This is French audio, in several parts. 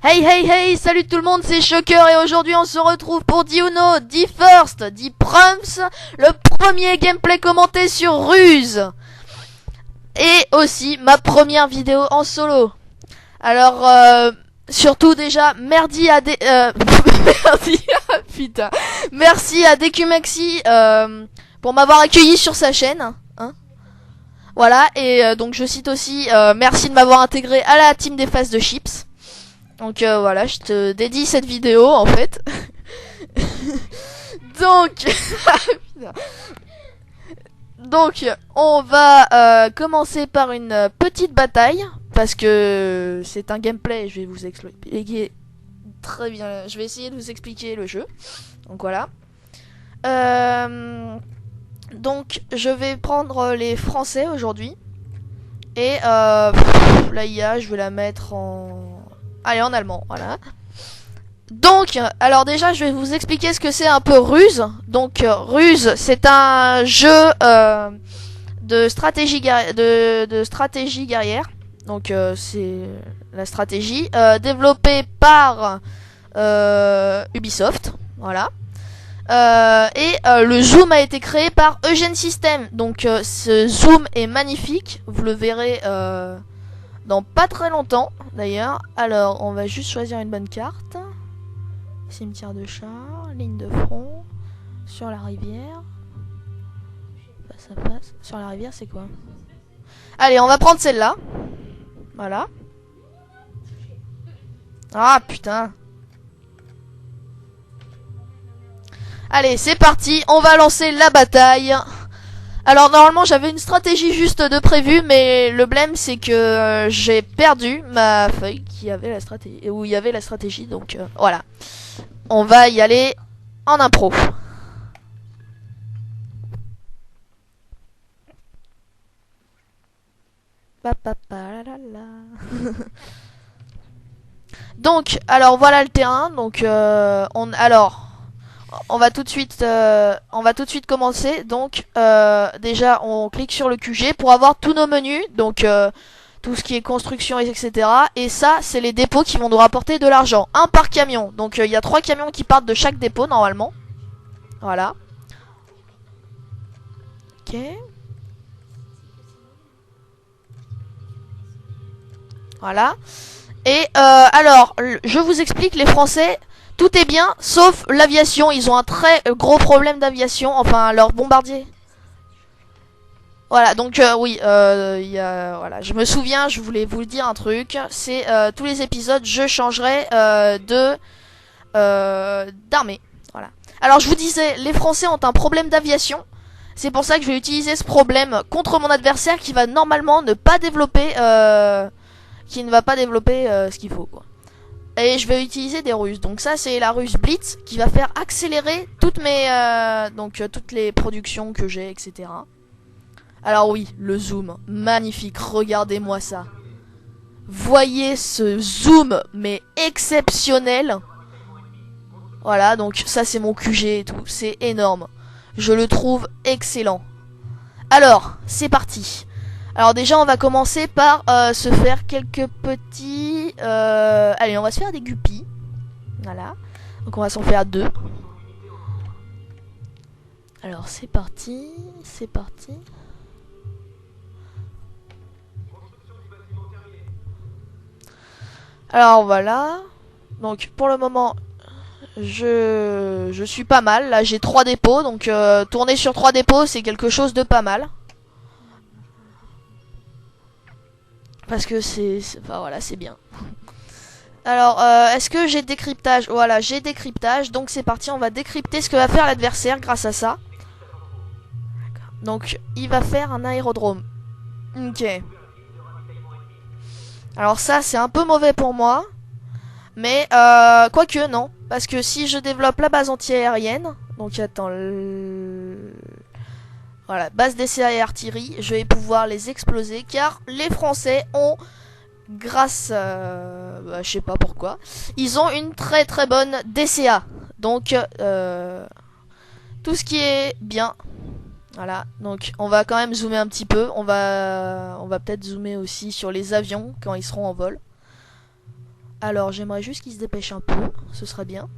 Hey hey hey, salut tout le monde, c'est Shocker et aujourd'hui on se retrouve pour The Uno, The First, The Prums, le premier gameplay commenté sur Ruse. Et aussi ma première vidéo en solo. Alors, surtout déjà, merci à putain. Merci à DQMaxi pour m'avoir accueilli sur sa chaîne. Hein, voilà, et donc je cite aussi merci de m'avoir intégré à la team des faces de chips. Donc voilà, je te dédie cette vidéo en fait. Donc, donc on va commencer par une petite bataille parce que c'est un gameplay. Je vais vous expliquer très bien. Je vais essayer de vous expliquer le jeu. Donc voilà. Donc je vais prendre les Français aujourd'hui et la IA, je vais la mettre en allez, en allemand, voilà. Donc, alors déjà, je vais vous expliquer ce que c'est un peu Ruse. Donc, Ruse, c'est un jeu de stratégie guerrière. Donc, c'est la stratégie développée par Ubisoft, voilà. Et le zoom a été créé par Eugene System. Donc, ce zoom est magnifique. Vous le verrez dans pas très longtemps d'ailleurs. Alors on va juste choisir une bonne carte. Cimetière de chars, ligne de front, sur la rivière. Face à face. Sur la rivière c'est quoi? Allez, on va prendre celle-là. Voilà. Ah putain. Allez, c'est parti, on va lancer la bataille. Alors normalement j'avais une stratégie juste de prévu, mais le blème c'est que j'ai perdu ma feuille qui avait la stratégie, où il y avait la stratégie, donc voilà. On va y aller en impro. Donc alors voilà le terrain, donc on va tout de suite commencer. Donc déjà on clique sur le QG pour avoir tous nos menus, donc tout ce qui est construction etc. Et ça c'est les dépôts qui vont nous rapporter de l'argent, un par camion. Donc il y a 3 camions qui partent de chaque dépôt normalement. Voilà. Ok. Voilà. Et alors je vous explique, les Français, tout est bien, sauf l'aviation. Ils ont un très gros problème d'aviation. Enfin, leur bombardier. Voilà, donc oui, voilà. Je me souviens, je voulais vous dire un truc. C'est tous les épisodes, je changerai d'armée. Voilà. Alors, je vous disais, les Français ont un problème d'aviation. C'est pour ça que je vais utiliser ce problème contre mon adversaire qui va normalement ne pas développer, qui ne va pas développer ce qu'il faut, quoi. Et je vais utiliser des ruses. Donc ça c'est la ruse Blitz qui va faire accélérer toutes mes toutes les productions que j'ai, etc. Alors oui, le zoom, magnifique, regardez-moi ça. Voyez ce zoom, mais exceptionnel. Voilà, donc ça c'est mon QG et tout, c'est énorme. Je le trouve excellent. Alors, c'est parti. Alors déjà on va commencer par se faire quelques petits... allez, on va se faire des guppies. Voilà. Donc on va s'en faire 2. Alors c'est parti. C'est parti. Alors voilà. Donc pour le moment je suis pas mal. Là j'ai 3 dépôts. Donc tourner sur 3 dépôts c'est quelque chose de pas mal. Parce que enfin voilà, c'est bien. Alors, est-ce que j'ai décryptage? Voilà, j'ai décryptage. Donc c'est parti, on va décrypter ce que va faire l'adversaire grâce à ça. Donc, il va faire un aérodrome. Ok. Alors ça, c'est un peu mauvais pour moi. Mais, quoique, non. Parce que si je développe la base anti-aérienne... Donc, attends... Voilà, base d'essai et artillerie, je vais pouvoir les exploser car les Français ont, grâce je sais pas pourquoi, ils ont une très très bonne DCA. Donc tout ce qui est bien. Voilà, donc on va quand même zoomer un petit peu. On va peut-être zoomer aussi sur les avions quand ils seront en vol. Alors, j'aimerais juste qu'il se dépêche un peu. Ce serait bien.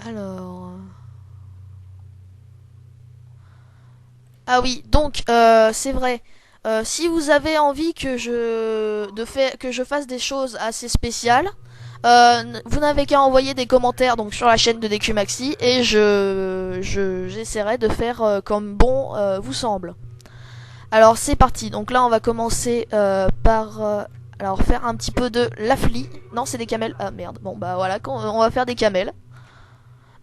Alors... Ah oui, donc, c'est vrai. Si vous avez envie que je fasse des choses assez spéciales, vous n'avez qu'à envoyer des commentaires donc sur la chaîne de DQ Maxi et j'essaierai de faire comme bon vous semble. Alors c'est parti. Donc là on va commencer par alors faire un petit peu de lafli. Non, c'est des camels. Ah merde. Bon bah voilà, on va faire des camels.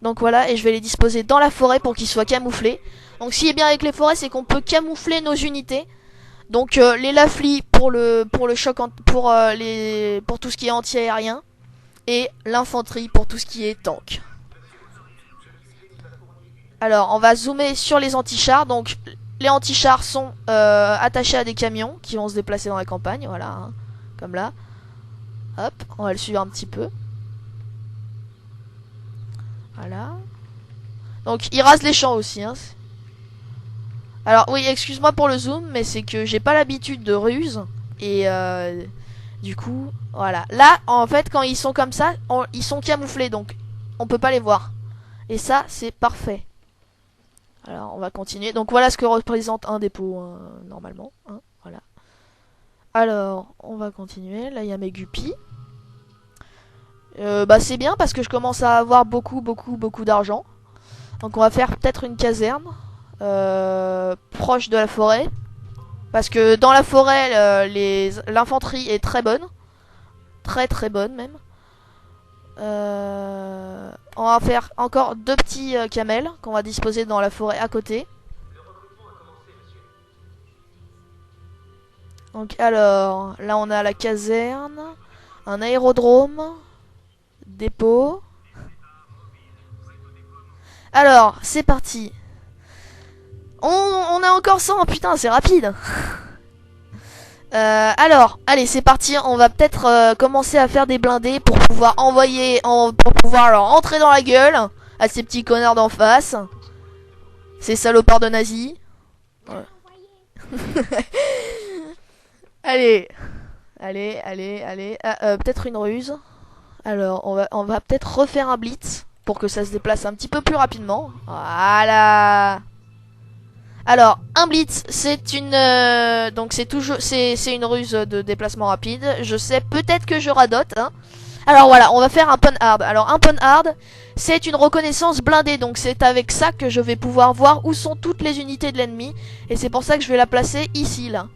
Donc voilà, et je vais les disposer dans la forêt pour qu'ils soient camouflés. Donc ce qui est bien avec les forêts, c'est qu'on peut camoufler nos unités. Donc les laflis pour le choc pour tout ce qui est anti-aérien et l'infanterie pour tout ce qui est tank. Alors on va zoomer sur les anti-chars. Donc les anti-chars sont attachés à des camions qui vont se déplacer dans la campagne, voilà, hein, comme là. Hop, on va le suivre un petit peu. Voilà. Donc ils rasent les champs aussi, hein. Alors oui, excuse-moi pour le zoom, mais c'est que j'ai pas l'habitude de ruse. Et du coup, voilà. Là, en fait, quand ils sont comme ça, ils sont camouflés, donc on peut pas les voir. Et ça, c'est parfait. Alors, on va continuer. Donc voilà ce que représente un dépôt, normalement. Hein, voilà. Alors, on va continuer. Là, il y a mes guppies. Bah c'est bien parce que je commence à avoir beaucoup d'argent. Donc on va faire peut-être une caserne proche de la forêt. Parce que dans la forêt, l'infanterie est très bonne. Très bonne même. On va faire encore 2 petits camels qu'on va disposer dans la forêt à côté. Donc alors, là on a la caserne, un aérodrome, dépôt. Alors, c'est parti. On a encore 100, putain, c'est rapide. Alors, allez, c'est parti. On va peut-être commencer à faire des blindés pour pouvoir pour pouvoir leur entrer dans la gueule à ces petits connards d'en face. Ces salopards de nazis. Ouais. Allez. Peut-être une ruse. Alors, on va peut-être refaire un blitz pour que ça se déplace un petit peu plus rapidement. Voilà. Alors, un blitz, c'est une donc c'est une ruse de déplacement rapide. Je sais, peut-être que je radote, hein. Alors voilà, on va faire un pun hard. Alors un pun hard, c'est une reconnaissance blindée. Donc c'est avec ça que je vais pouvoir voir où sont toutes les unités de l'ennemi. Et c'est pour ça que je vais la placer ici, là.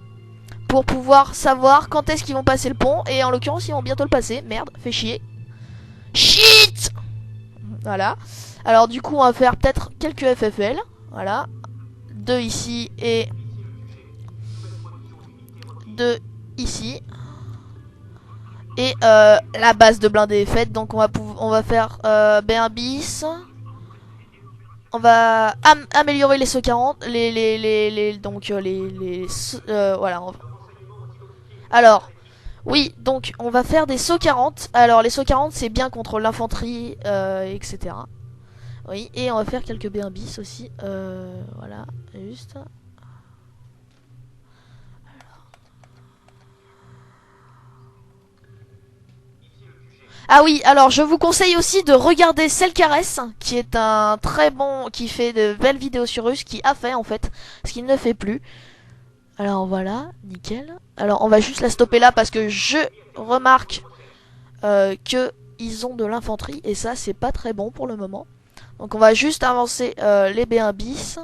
Pour pouvoir savoir quand est-ce qu'ils vont passer le pont. Et en l'occurrence, ils vont bientôt le passer. Merde, fait chier. Shit. Voilà. Alors du coup, on va faire peut-être quelques FFL. Voilà. 2 ici et 2 ici. Et la base de blindés est faite. Donc on va faire B1 bis. On va améliorer les SO40. Voilà. Alors, oui, donc on va faire des SO40. Alors les SO40 c'est bien contre l'infanterie, etc. Oui, et on va faire quelques B1 bis aussi. Voilà, juste. Ah oui, alors je vous conseille aussi de regarder Selcarès, qui est un très bon, qui fait de belles vidéos sur Rus, qui a fait en fait, ce qu'il ne fait plus. Alors voilà, nickel. Alors on va juste la stopper là parce que je remarque que ils ont de l'infanterie et ça c'est pas très bon pour le moment. Donc on va juste avancer les B1 bis.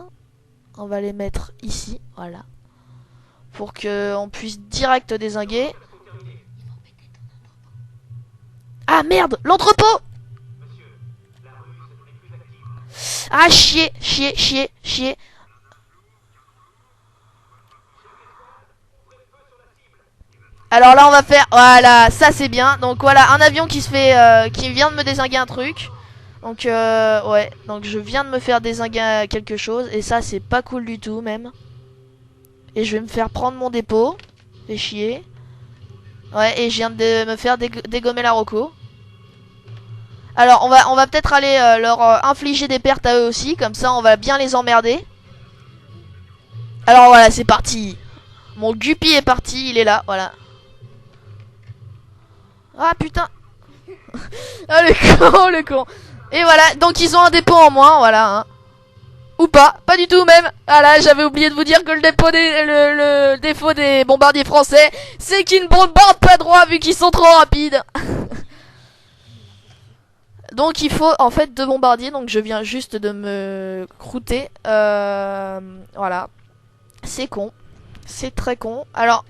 On va les mettre ici, voilà. Pour qu'on puisse direct dézinguer. Ah merde, l'entrepôt. Ah chier. Alors là on va faire, voilà, ça c'est bien. Donc voilà, un avion qui se fait, qui vient de me dézinguer un truc. Donc ouais, donc je viens de me faire dézinguer quelque chose. Et ça c'est pas cool du tout même. Et je vais me faire prendre mon dépôt. Fait chier. Ouais, et je viens de me faire dégommer la roco. Alors on va peut-être aller leur infliger des pertes à eux aussi. Comme ça on va bien les emmerder. Alors voilà, c'est parti. Mon Guppy est parti, il est là, voilà. Ah putain. Ah le con, le con. Et voilà, donc ils ont un dépôt en moins, voilà. Hein. Ou pas du tout même. Ah là, j'avais oublié de vous dire que le défaut des bombardiers français, c'est qu'ils ne bombardent pas droit vu qu'ils sont trop rapides. Donc il faut en fait 2 bombardiers, donc je viens juste de me croûter. Voilà. C'est con. C'est très con. Alors,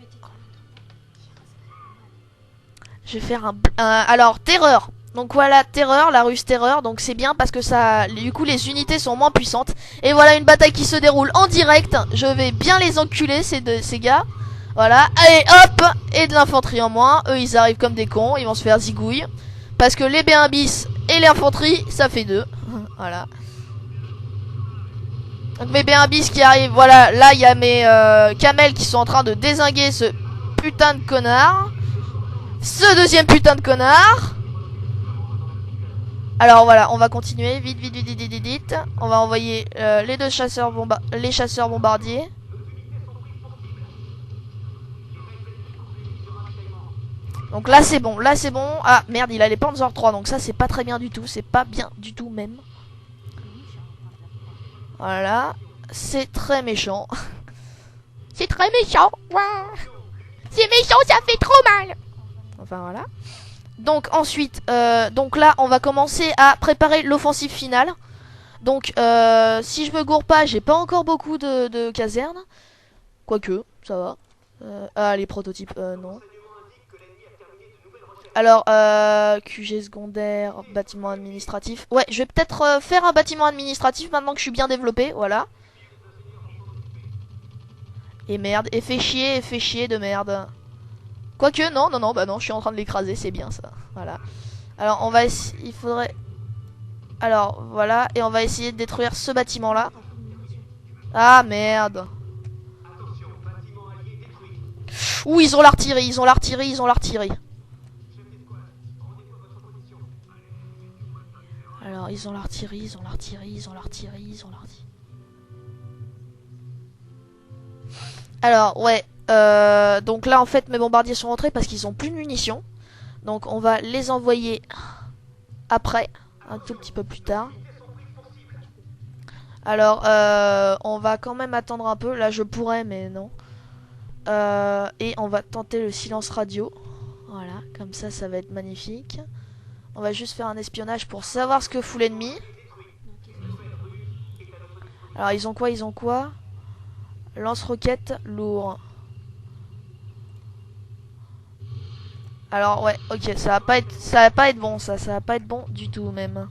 je vais faire alors, terreur. Donc voilà, terreur, la ruse terreur. Donc c'est bien parce que ça, du coup, les unités sont moins puissantes. Et voilà une bataille qui se déroule en direct. Je vais bien les enculer, ces gars. Voilà, allez hop. Et de l'infanterie en moins. Eux, ils arrivent comme des cons. Ils vont se faire zigouille. Parce que les B1 bis et l'infanterie, ça fait 2. Voilà. Donc mes B1 bis qui arrivent. Voilà, là, il y a mes camels qui sont en train de dézinguer ce putain de connard. Ce deuxième putain de connard. Alors voilà, on va continuer. Vite, vite, vite, vite, vite, vite. On va envoyer les 2 chasseurs bombardiers. Donc là c'est bon, là c'est bon. Ah merde, il a les Panzer 3, donc ça c'est pas très bien du tout. C'est pas bien du tout même. Voilà. C'est très méchant. C'est très méchant. C'est méchant, ça fait trop mal. Enfin voilà. Donc ensuite, donc là on va commencer à préparer l'offensive finale. Donc si je me gourre pas, j'ai pas encore beaucoup de casernes. Quoique, ça va. Ah les prototypes, non. Alors, QG secondaire, bâtiment administratif. Ouais, je vais peut-être faire un bâtiment administratif maintenant que je suis bien développé, voilà. Et merde, et fait chier de merde. Quoique, non, non, non, bah non, je suis en train de l'écraser, c'est bien ça. Voilà. Alors, on va essayer, il faudrait... Alors, voilà, et on va essayer de détruire ce bâtiment-là. Ah, merde. Ouh, ils ont l'artillerie, ils ont l'artillerie, ils ont l'artillerie. Alors, ils ont l'artillerie, ils ont l'artillerie, ils ont l'artillerie, ils ont l'artillerie. Alors, ouais. Donc là, en fait, mes bombardiers sont rentrés parce qu'ils ont plus de munitions. Donc, on va les envoyer après, un tout petit peu plus tard. Alors, on va quand même attendre un peu. Là, je pourrais, mais non. Et on va tenter le silence radio. Voilà, comme ça va être magnifique. On va juste faire un espionnage pour savoir ce que fout l'ennemi. Alors, ils ont quoi? Ils ont quoi? Lance-roquette lourd. Alors ouais, ok, ça va pas être bon ça va pas être bon du tout même.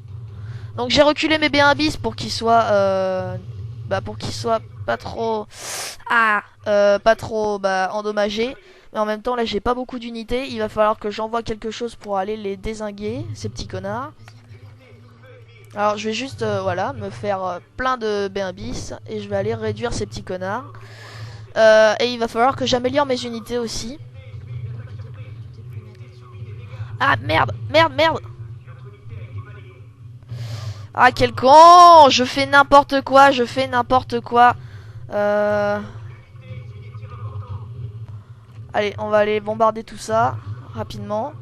Donc j'ai reculé mes B1 bis pour qu'ils soient pas trop pas trop endommagés. Mais en même temps là j'ai pas beaucoup d'unités, il va falloir que j'envoie quelque chose pour aller les dézinguer, ces petits connards. Alors je vais juste voilà, me faire plein de B1 bis et je vais aller réduire ces petits connards. Et il va falloir que j'améliore mes unités aussi. Ah merde, merde, merde. Ah quel con. Je fais n'importe quoi, je fais n'importe quoi. Allez, on va aller bombarder tout ça rapidement.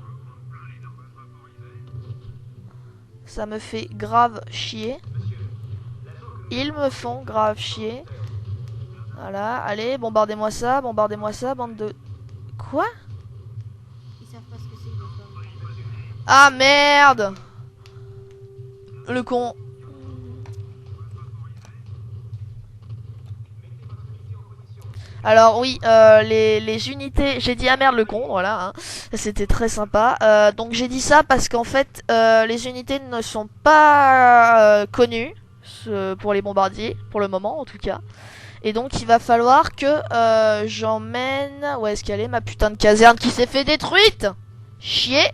Ça me fait grave chier. Ils me font grave chier. Voilà, allez, bombardez-moi ça, bande de... Quoi? Ils savent pas ce que c'est, ils vont pas. Ah merde. Le con. Alors oui, les unités... J'ai dit ah merde le con, voilà. Hein. C'était très sympa. Donc j'ai dit ça parce qu'en fait, les unités ne sont pas connues pour les bombardiers, pour le moment en tout cas. Et donc il va falloir que j'emmène... Où est-ce qu'elle est ma putain de caserne qui s'est fait détruite? Chier.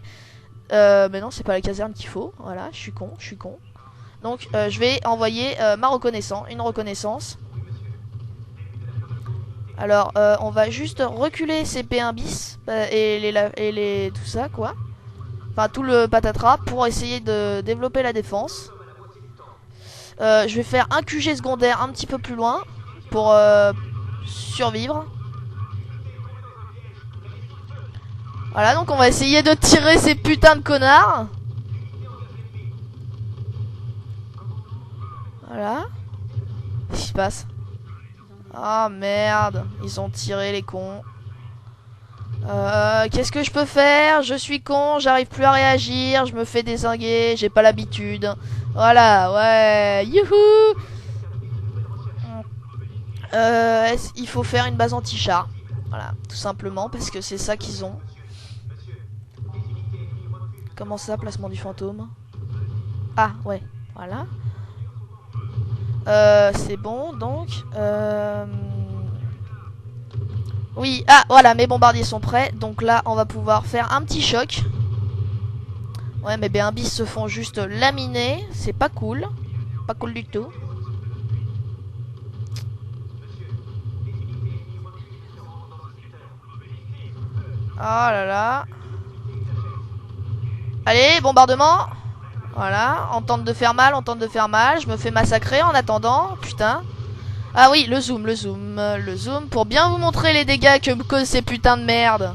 Mais non, c'est pas la caserne qu'il faut. Voilà, je suis con, je suis con. Donc je vais envoyer ma reconnaissance, une reconnaissance. Alors on va juste reculer ces P1 bis et les tout ça quoi. Enfin tout le patatras pour essayer de développer la défense. Je vais faire un QG secondaire un petit peu plus loin pour survivre. Voilà, donc on va essayer de tirer ces putains de connards. Voilà. Qu'est-ce qui se passe? Ah merde, ils ont tiré les cons. Qu'est-ce que je peux faire? Je suis con, j'arrive plus à réagir, je me fais dézinguer, j'ai pas l'habitude. Voilà, ouais, youhou. Il faut faire une base anti-char. Voilà, tout simplement, parce que c'est ça qu'ils ont. Comment ça, placement du fantôme? Ah, ouais, voilà. C'est bon, donc. Oui, ah, voilà, mes bombardiers sont prêts. Donc là, on va pouvoir faire un petit choc. Ouais, mes B1 bis se font juste laminer. C'est pas cool. Pas cool du tout. Oh là là. Allez, bombardement. Voilà, on tente de faire mal, on tente de faire mal. Je me fais massacrer en attendant. Putain. Ah oui, le zoom, le zoom, le zoom. Pour bien vous montrer les dégâts que me causent ces putains de merde.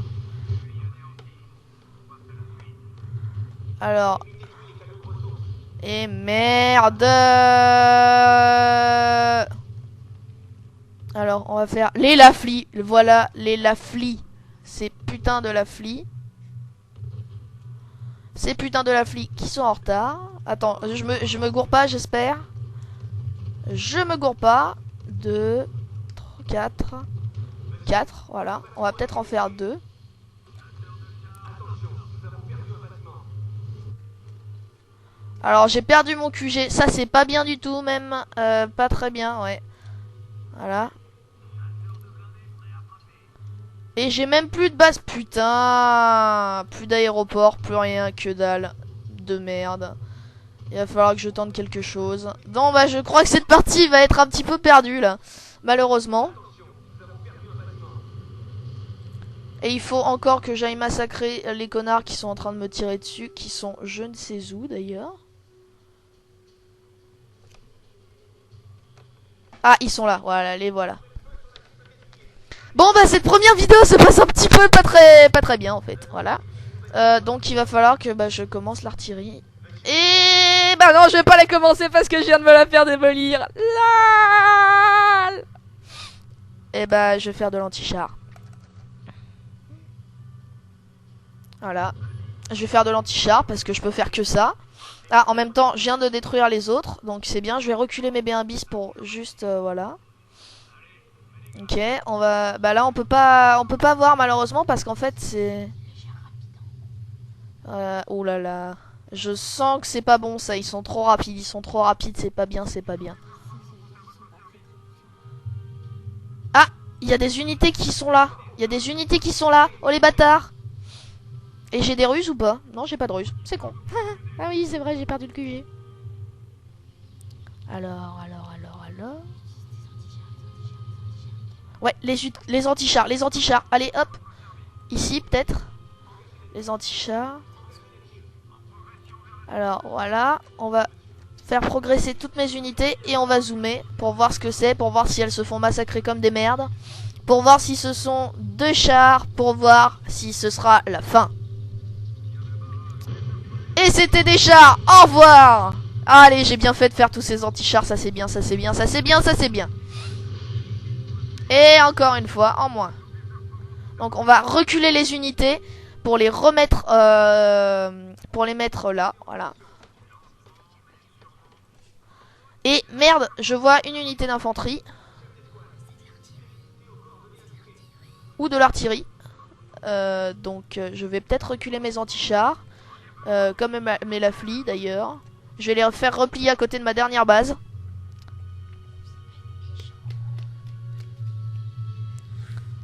Alors. Et merde. Alors, on va faire les laflis. Voilà, les laflis. Ces putains de laflis. Ces putains de laflis qui sont en retard. Attends, je me gourre pas, j'espère. Je me gourre pas. 2, 4. 4, voilà. On va peut-être en faire 2. Alors, j'ai perdu mon QG. Ça, c'est pas bien du tout, même. Pas très bien, ouais. Voilà. Et j'ai même plus de base. Putain. Plus d'aéroport, plus rien, que dalle. De merde. Il va falloir que je tente quelque chose. Non, bah je crois que cette partie va être un petit peu perdue, là. Malheureusement. Et il faut encore que j'aille massacrer les connards qui sont en train de me tirer dessus. Qui sont je ne sais où, d'ailleurs. Ah, ils sont là. Voilà, les voilà. Bon, bah cette première vidéo se passe un petit peu pas très bien, en fait. Voilà. Donc il va falloir que bah, je commence l'artillerie. Et bah non, je vais pas la commencer parce que je viens de me la faire démolir. Laaal. Et bah je vais faire de l'anti-char. Voilà. Je vais faire de l'anti-char parce que je peux faire que ça. Ah, en même temps, je viens de détruire les autres. Donc c'est bien, je vais reculer mes B1 bis pour juste... voilà. Ok, on va... Bah là, on peut pas voir malheureusement parce qu'en fait, c'est... oh là là... Je sens que c'est pas bon ça, ils sont trop rapides, c'est pas bien, c'est pas bien. Ah, il y a des unités qui sont là, oh les bâtards. Et j'ai des ruses ou pas? Non, j'ai pas de ruses, c'est con. Ah oui, c'est vrai, j'ai perdu le QG. Alors... Ouais, les anti-chars, allez hop. Ici peut-être. Les anti-chars. Alors voilà, on va faire progresser toutes mes unités et on va zoomer pour voir ce que c'est, pour voir si elles se font massacrer comme des merdes, pour voir si ce sont 2 chars, pour voir si ce sera la fin. Et c'était des chars, au revoir. Allez, j'ai bien fait de faire tous ces anti-chars, ça c'est bien, ça c'est bien, ça c'est bien, ça c'est bien. Et encore une fois, en moins. Donc on va reculer les unités pour les remettre... pour les mettre là, voilà. Et merde, je vois une unité d'infanterie. Ou de l'artillerie. Donc je vais peut-être reculer mes anti-chars. Comme mes laflis d'ailleurs. Je vais les faire replier à côté de ma dernière base.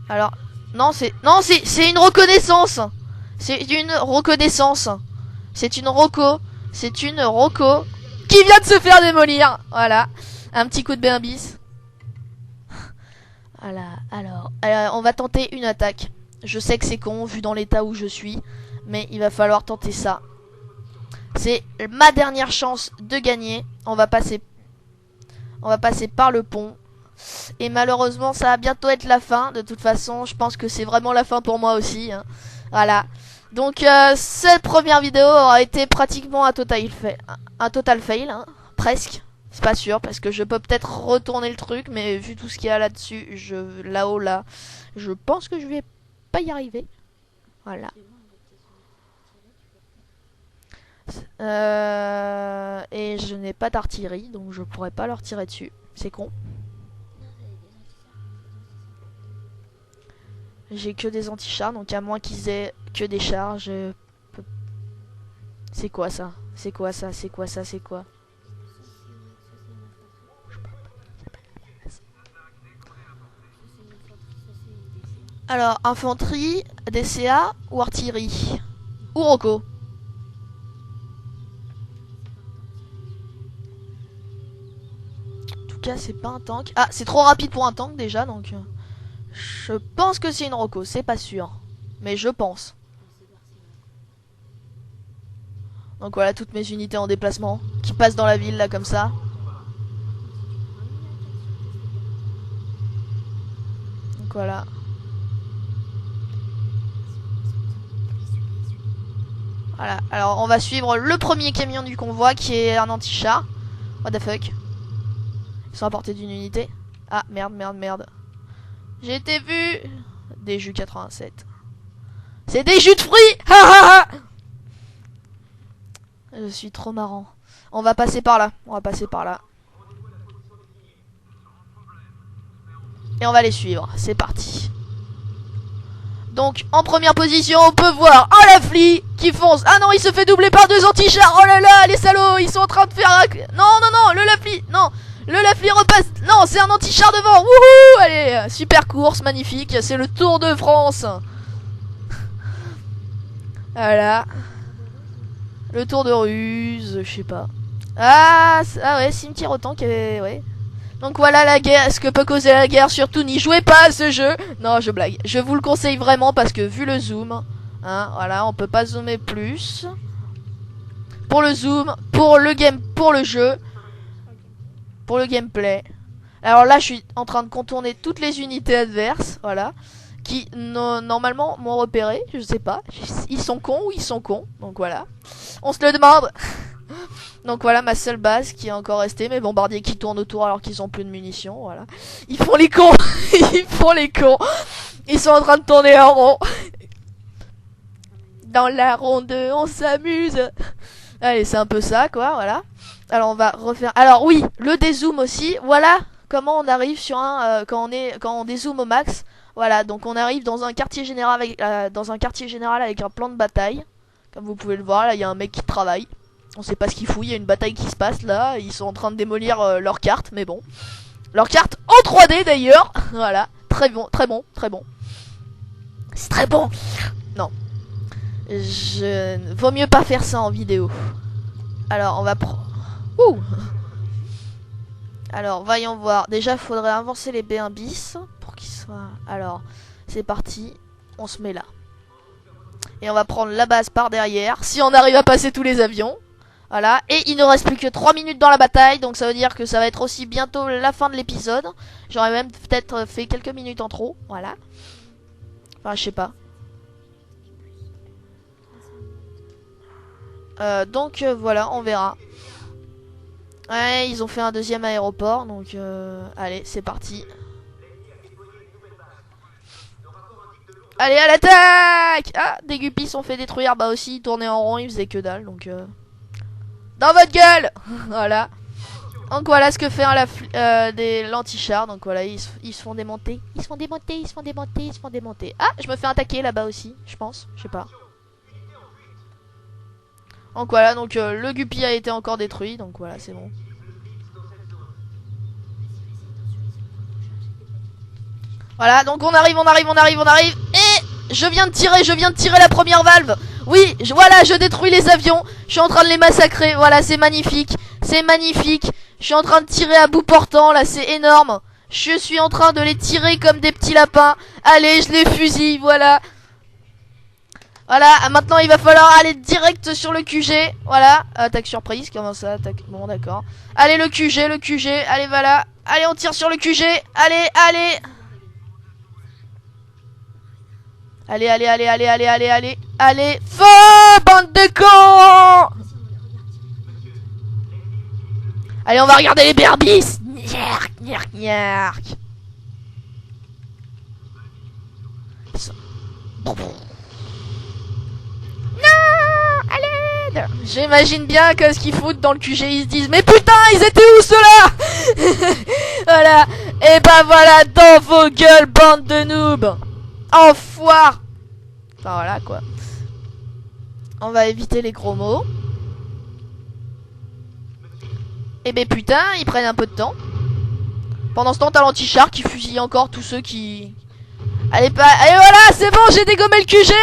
Alors, non c'est une reconnaissance. C'est une reconnaissance. C'est une roco qui vient de se faire démolir. Voilà, un petit coup de B1 bis. Voilà, alors on va tenter une attaque. Je sais que c'est con vu dans l'état où je suis, mais il va falloir tenter ça. C'est ma dernière chance de gagner. On va passer par le pont. Et malheureusement ça va bientôt être la fin. De toute façon je pense que c'est vraiment la fin pour moi aussi, hein. Voilà. Donc cette première vidéo aura été pratiquement un total fail, hein, presque. C'est pas sûr parce que je peux peut-être retourner le truc, mais vu tout ce qu'il y a là-dessus, là-haut là, je pense que je vais pas y arriver. Voilà. Et je n'ai pas d'artillerie, donc je pourrais pas leur tirer dessus. C'est con. J'ai que des anti-chars, donc à moins qu'ils aient que des chars, je peux... C'est quoi ça? C'est quoi ça? C'est quoi ça? C'est quoi? Alors, infanterie, DCA ou artillerie? Ou Rocco? En tout cas, c'est pas un tank. Ah, c'est trop rapide pour un tank déjà, donc... Je pense que c'est une Rocco, c'est pas sûr. Mais je pense. Donc voilà, toutes mes unités en déplacement qui passent dans la ville, là, comme ça. Donc voilà. Voilà, alors on va suivre le premier camion du convoi qui est un anti-char. What the fuck? Ils sont à portée d'une unité. Ah, merde, merde, merde. J'ai été vu. Des jus 87. C'est des jus de fruits. Ha ha ha. Je suis trop marrant. On va passer par là. On va passer par là. Et on va les suivre. C'est parti. Donc en première position on peut voir un Lafli qui fonce. Ah non, il se fait doubler par deux anti-chars. Oh là là, les salauds, ils sont en train de faire un... Non, non, non, le Lafli, non. Le Lafli repasse. Non, c'est un anti-char devant. Wouhou. Allez, super course, magnifique. C'est le Tour de France. Voilà. Le Tour de Ruse, je sais pas. Ah ouais, cimetière au tank, ouais. Donc voilà la guerre, ce que peut causer la guerre, surtout n'y jouez pas à ce jeu. Non, je blague. Je vous le conseille vraiment parce que vu le zoom, hein, voilà, on peut pas zoomer plus. Pour le zoom, pour le jeu, pour le gameplay. Alors là, je suis en train de contourner toutes les unités adverses, voilà, qui normalement m'ont repéré, je sais pas. Ils sont cons ou ils sont cons, donc voilà. On se le demande. Donc voilà ma seule base qui est encore restée, mes bombardiers qui tournent autour alors qu'ils ont plus de munitions, voilà. Ils font les cons. Ils font les cons. Ils sont en train de tourner en rond. Dans la ronde, on s'amuse. Allez, c'est un peu ça, quoi, voilà. Alors on va refaire... Alors oui, le dézoom aussi, voilà comment on arrive sur un... quand on dézoome au max. Voilà, donc on arrive dans un quartier général avec, un plan de bataille. Comme vous pouvez le voir, là il y a un mec qui travaille. On sait pas ce qu'il fout, il y a une bataille qui se passe là. Ils sont en train de démolir leur carte, mais bon. Leur carte en 3D d'ailleurs. Voilà, très bon, très bon, très bon. C'est très bon. Non. Vaut mieux pas faire ça en vidéo. Alors, on va prendre... Ouh. Alors, voyons voir. Déjà, il faudrait avancer les B1 bis pour qu'ils soient... Alors, c'est parti. On se met là. Et on va prendre la base par derrière. Si on arrive à passer tous les avions. Voilà. Et il ne reste plus que 3 minutes dans la bataille. Donc ça veut dire que ça va être aussi bientôt la fin de l'épisode. J'aurais même peut-être fait quelques minutes en trop. Voilà. Enfin, je sais pas. Donc voilà, on verra. Ouais, ils ont fait un deuxième aéroport. Donc allez, c'est parti. Allez, à l'attaque! Ah, des guppies sont fait détruire. Bah aussi, ils tournaient en rond, ils faisaient que dalle. Donc dans votre gueule. Voilà. Donc voilà ce que fait l'anti-char. Donc voilà, ils se font démonter. Ils se font démonter, ils se font démonter, ils se font démonter. Ah, je me fais attaquer là-bas aussi, je pense. Je sais pas. Donc voilà, donc le guppy a été encore détruit. Donc voilà, c'est bon. Voilà, donc on arrive. Et je viens de tirer la première valve. Oui, voilà, je détruis les avions. Je suis en train de les massacrer. Voilà, c'est magnifique. C'est magnifique. Je suis en train de tirer à bout portant. Là, c'est énorme. Je suis en train de les tirer comme des petits lapins. Allez, je les fusille. Voilà. Voilà, maintenant il va falloir aller direct sur le QG. Voilà, attaque surprise. Comment ça, attaque? Bon, d'accord. Allez, le QG. Allez, voilà. Allez, on tire sur le QG. Allez. Allez, allez, allez, allez, allez, allez, allez. Allez, feu, bande de cons. Allez, on va regarder les berbis. Nyark, nyark, nyark. Non, à l'aide. J'imagine bien que ce qu'ils foutent dans le QG, ils se disent mais putain, ils étaient où ceux-là? Voilà. Et bah voilà, dans vos gueules, bande de noobs. Enfoirés. Enfin voilà quoi. On va éviter les gros mots. Et ben putain, ils prennent un peu de temps. Pendant ce temps, t'as l'anti-char qui fusille encore tous ceux qui... Allez, allez voilà, c'est bon, j'ai dégommé le QG.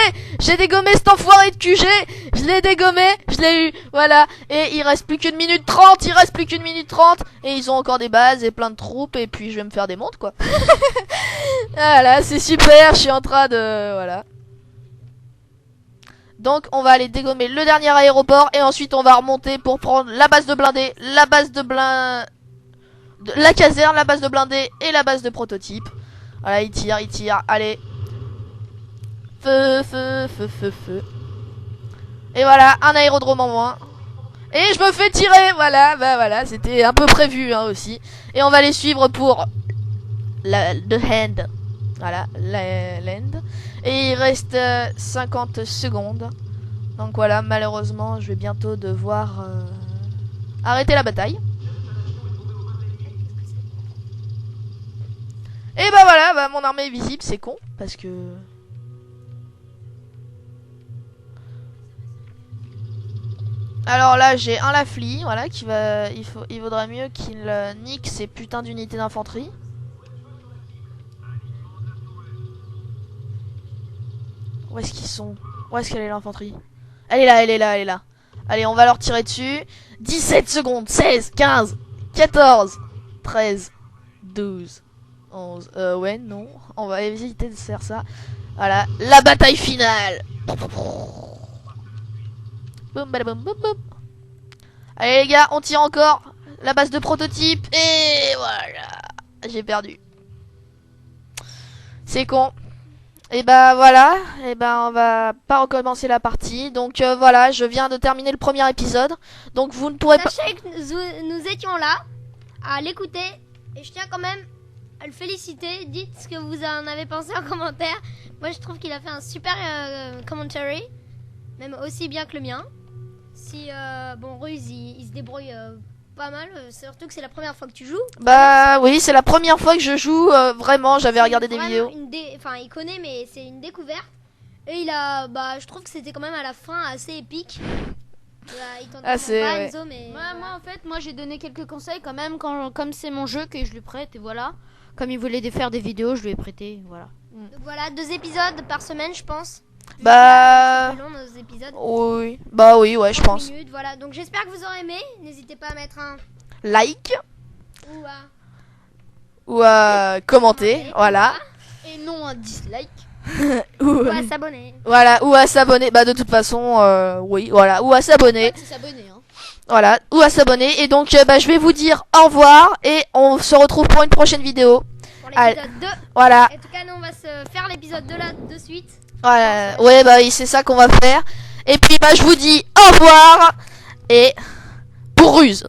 J'ai dégommé cet enfoiré de QG. Je l'ai dégommé, je l'ai eu. Voilà. Et il reste plus qu'une minute 30. Il reste plus qu'une minute 30. Et ils ont encore des bases et plein de troupes. Et puis je vais me faire des montres quoi. Voilà, c'est super. Je suis en train de... Voilà. Donc on va aller dégommer le dernier aéroport. Et ensuite on va remonter pour prendre la base de blindés. La base de blindés. La caserne, la base de blindés et la base de prototype. Voilà, il tire, allez. Feu, feu, feu, feu, feu. Et voilà, un aérodrome en moins. Et je me fais tirer, voilà, bah voilà, c'était un peu prévu hein, aussi. Et on va les suivre pour the hand. Voilà, land. Et il reste 50 secondes. Donc voilà, malheureusement, je vais bientôt devoir arrêter la bataille. Et bah voilà, bah mon armée est visible, c'est con, parce que... Alors là, j'ai un Lafli, voilà, qui va... Il vaudrait mieux qu'il nique ces putains d'unités d'infanterie. Où est-ce qu'ils sont? Où est-ce qu'elle est l'infanterie? Elle est là, elle est là, elle est là. Allez, on va leur tirer dessus. 17 secondes, 16, 15, 14, 13, 12... 11. Ouais, non. On va éviter de faire ça. Voilà. La bataille finale. Boum, boum, boum, boum. Allez, les gars, on tire encore. La base de prototype. Et voilà. J'ai perdu. C'est con. Et bah voilà. Et bah on va pas recommencer la partie. Donc voilà, je viens de terminer le premier épisode. Donc vous ne pourrez pas... Sachez que nous étions là à l'écouter. Et je tiens quand même à le féliciter. Dites ce que vous en avez pensé en commentaire. Moi je trouve qu'il a fait un super commentary, même aussi bien que le mien. Si bon, Ruse il se débrouille pas mal, surtout que c'est la première fois que tu joues. Bah oui, c'est la première fois que je joue vraiment. J'avais regardé des vidéos. Enfin il connaît, mais c'est une découverte. Et il a, bah je trouve que c'était quand même à la fin assez épique. Il t'entend pas, ouais. Enzo, mais Moi en fait, moi j'ai donné quelques conseils quand même, comme c'est mon jeu que je lui prête, et voilà. Comme il voulait faire des vidéos, je lui ai prêté, voilà. donc voilà, 2 épisodes par semaine je pense. Bah C'est plus long nos épisodes. oui, bah oui, ouais, je 30 pense. minutes, voilà. Donc j'espère que vous aurez aimé. N'hésitez pas à mettre un Like ou ou à commenter, voilà. Et non un dislike. Ou à s'abonner. voilà, ou à s'abonner. Bah de toute façon, oui, voilà, ou à s'abonner. C'est s'abonner, hein. Voilà, ou à s'abonner. Et donc, bah je vais vous dire au revoir et on se retrouve pour une prochaine vidéo. Pour l'épisode 2. Voilà, En tout cas, nous on va se faire l'épisode 2 là de suite. voilà. Ouais, bah oui, c'est ça qu'on va faire. Et puis, bah je vous dis au revoir et pour Ruse.